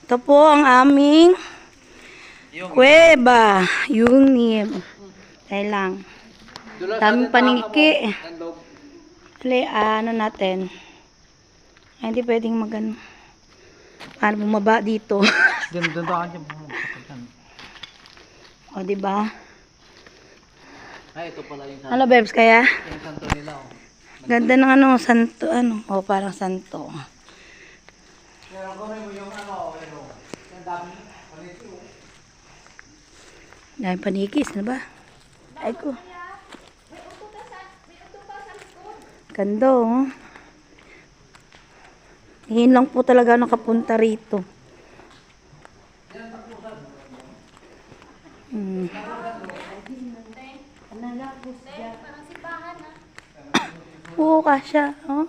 Ito po ang aming kuweba. Yungib. Dahil lang. Daming paniki. Hali, ano natin. Ay, hindi pwedeng magano. Paano bumaba dito? O, diba? Ay, ito pala yung santo. Ano, Bebs, kaya? Yung santo nila, oh. Ganda ng ano, santo, ano. O, parang santo. Pero kung mo yung ano, yung dami, paniki, oh. Dahil panikis, na ba? Ay ko. Ganda, oh. Tingin lang po talaga nakapunta rito. Oo, kasya. Oh.